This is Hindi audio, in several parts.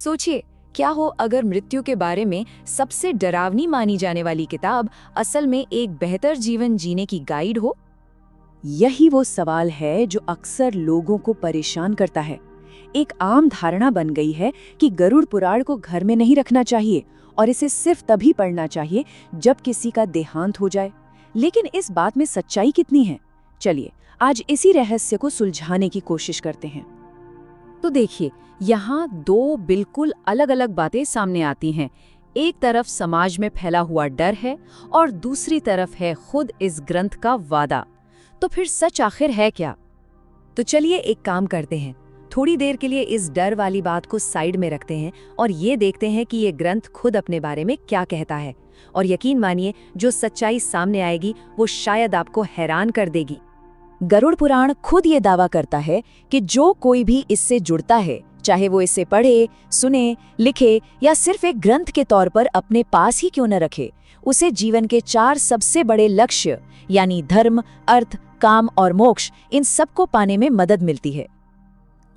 सोचिए, क्या हो अगर मृत्यु के बारे में सबसे डरावनी मानी जाने वाली किताब असल में एक बेहतर जीवन जीने की गाइड हो। यही वो सवाल है जो अक्सर लोगों को परेशान करता है। एक आम धारणा बन गई है कि गरुड़ पुराण को घर में नहीं रखना चाहिए और इसे सिर्फ तभी पढ़ना चाहिए जब किसी का देहांत हो जाए। लेकिन इस बात में सच्चाई कितनी है? चलिए आज इसी रहस्य को सुलझाने की कोशिश करते हैं। तो देखिए, यहाँ दो बिल्कुल अलग अलग बातें सामने आती हैं। एक तरफ समाज में फैला हुआ डर है और दूसरी तरफ है खुद इस ग्रंथ का वादा। तो फिर सच आखिर है क्या? तो चलिए एक काम करते हैं, थोड़ी देर के लिए इस डर वाली बात को साइड में रखते हैं और ये देखते हैं कि ये ग्रंथ खुद अपने बारे में क्या कहता है। और यकीन मानिए, जो सच्चाई सामने आएगी वो शायद आपको हैरान कर देगी। गरुड़ पुराण खुद ये दावा करता है कि जो कोई भी इससे जुड़ता है, चाहे वो इसे पढ़े, सुने, लिखे या सिर्फ एक ग्रंथ के तौर पर अपने पास ही क्यों न रखे, उसे जीवन के 4 सबसे बड़े लक्ष्य यानी धर्म, अर्थ, काम और मोक्ष, इन सब को पाने में मदद मिलती है।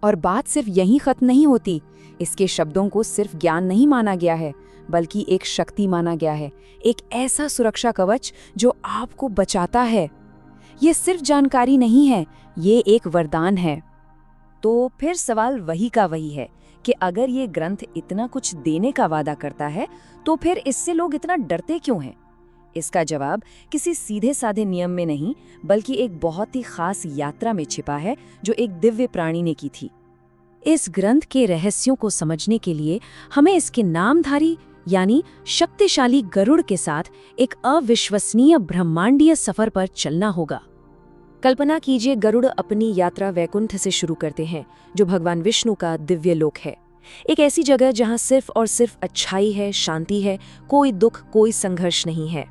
और बात सिर्फ यहीं खत्म नहीं होती। इसके शब्दों को सिर्फ ज्ञान नहीं माना गया है, बल्कि एक शक्ति माना गया है, एक ऐसा सुरक्षा कवच जो आपको बचाता है। ये सिर्फ जानकारी नहीं है, ये एक वरदान है। तो फिर सवाल वही का वही है कि अगर ये ग्रंथ इतना कुछ देने का वादा करता है, तो फिर इससे लोग इतना डरते क्यों हैं? इसका जवाब किसी सीधे साधे नियम में नहीं, बल्कि एक बहुत ही खास यात्रा में छिपा है जो एक दिव्य प्राणी ने की थी। इस ग्रंथ के रहस्यों को समझने के लिए हमें इसके नामधारी यानी शक्तिशाली गरुड़ के साथ एक अविश्वसनीय ब्रह्मांडीय सफर पर चलना होगा। कल्पना कीजिए, गरुड़ अपनी यात्रा वैकुंठ से शुरू करते हैं, जो भगवान विष्णु का दिव्य लोक है। एक ऐसी जगह जहां सिर्फ और सिर्फ अच्छाई है, शांति है, कोई दुख, कोई संघर्ष नहीं है।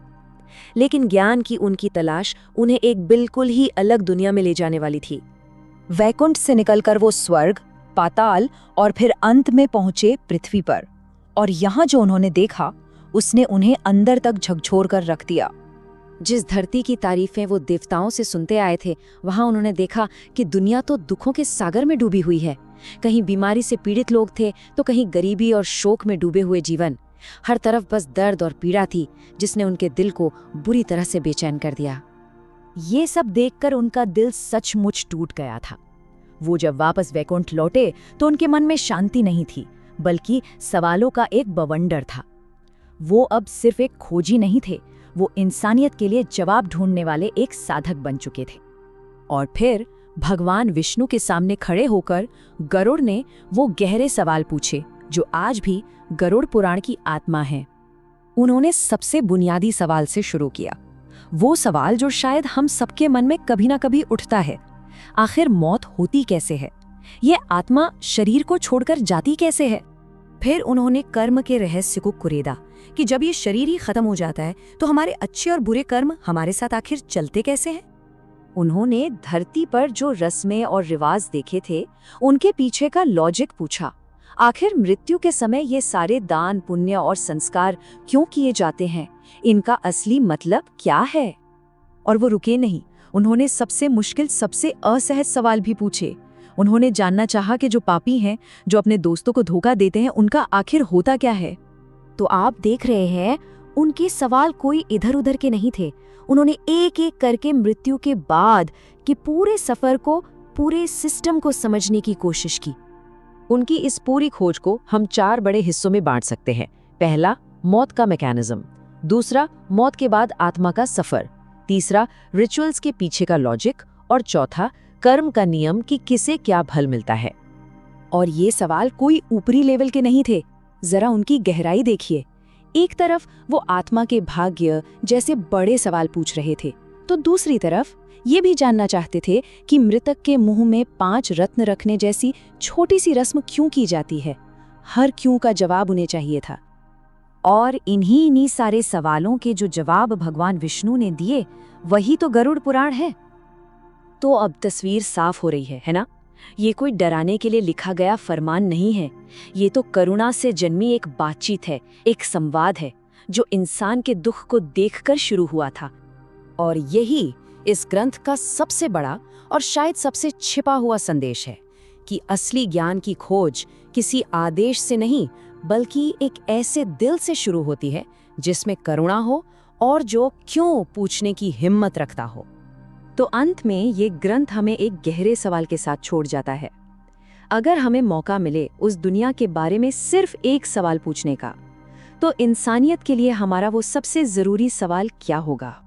लेकिन ज्ञान की उनकी तलाश उन्हें एक बिल्कुल ही अलग दुनिया में ले जाने वाली थी। वैकुंठ से निकलकर वो स्वर्ग, पाताल और फिर अंत में पहुंचे पृथ्वी पर। और यहाँ जो उन्होंने देखा, उसने उन्हें अंदर तक झकझोर कर रख दिया। जिस धरती की तारीफें वो देवताओं से सुनते आए थे, वहां उन्होंने देखा कि दुनिया तो दुखों के सागर में डूबी हुई है। कहीं बीमारी से पीड़ित लोग थे, तो कहीं गरीबी और शोक में डूबे हुए जीवन। हर तरफ बस दर्द और पीड़ा थी, जिसने उनके दिल को बुरी तरह से बेचैन कर दिया। ये सब देखकर उनका दिल सचमुच टूट गया था। वो जब वापस वैकुंठ लौटे तो उनके मन में शांति नहीं थी, बल्कि सवालों का एक बवंडर था। वो अब सिर्फ एक खोजी नहीं थे, वो इंसानियत के लिए जवाब ढूंढने वाले एक साधक बन चुके थे। और फिर भगवान विष्णु के सामने खड़े होकर गरुड़ ने वो गहरे सवाल पूछे जो आज भी गरुड़ पुराण की आत्मा है। उन्होंने सबसे बुनियादी सवाल से शुरू किया, वो सवाल जो शायद हम सबके मन में कभी ना कभी उठता है। आखिर मौत होती कैसे है? ये आत्मा शरीर को छोड़कर जाती कैसे है? फिर उन्होंने कर्म के रहस्य को कुरेदा कि जब ये शरीर ही खत्म हो जाता है, तो हमारे अच्छे और बुरे कर्म हमारे साथ आखिर चलते कैसे हैं? उन्होंने धरती पर जो रस्में और रिवाज देखे थे, उनके पीछे का लॉजिक पूछा। आखिर मृत्यु के समय ये सारे दान, पुण्य और संस्कार क्यों किए जाते हैं? इनका असली मतलब क्या है? और वो रुके नहीं, उन्होंने सबसे मुश्किल, सबसे असहज सवाल भी पूछे। उन्होंने जानना चाहा कि जो पापी हैं, जो अपने दोस्तों को धोखा देते हैं, उनका आखिर होता क्या है? तो आप देख रहे हैं, उनके सवाल कोई इधर उधर के नहीं थे। उन्होंने एक एक करके मृत्यु के बाद के पूरे सफर को, पूरे सिस्टम को समझने की कोशिश की। उनकी इस पूरी खोज को हम 4 बड़े हिस्सों में बांट सकते हैं। पहला, मौत का मैकेनिज्म। दूसरा, मौत के बाद आत्मा का सफर। तीसरा, रिचुअल्स के पीछे का लॉजिक। और चौथा, कर्म का नियम कि किसे क्या फल मिलता है। और ये सवाल कोई ऊपरी लेवल के नहीं थे, जरा उनकी गहराई देखिए। एक तरफ वो आत्मा के भाग्य जैसे बड़े सवाल पूछ रहे थे, तो दूसरी तरफ ये भी जानना चाहते थे कि मृतक के मुंह में 5 रत्न रखने जैसी छोटी सी रस्म क्यों की जाती है। हर क्यों का जवाब उन्हें चाहिए था। और इन्हीं सारे सवालों के जो जवाब भगवान विष्णु ने दिए, वही तो गरुड़ पुराण है। तो अब तस्वीर साफ हो रही है ना? ये कोई डराने के लिए लिखा गया फरमान नहीं है। ये तो करुणा से जन्मी एक बातचीत है, एक संवाद है, जो इंसान के दुख को देखकर शुरू हुआ था। और यही इस ग्रंथ का सबसे बड़ा और शायद सबसे छिपा हुआ संदेश है कि असली ज्ञान की खोज किसी आदेश से नहीं, बल्कि एक ऐसे दिल से शुरू होती है जिसमें करुणा हो और जो क्यों पूछने की हिम्मत रखता हो। तो अंत में ये ग्रंथ हमें एक गहरे सवाल के साथ छोड़ जाता है। अगर हमें मौका मिले उस दुनिया के बारे में सिर्फ एक सवाल पूछने का, तो इंसानियत के लिए हमारा वो सबसे जरूरी सवाल क्या होगा?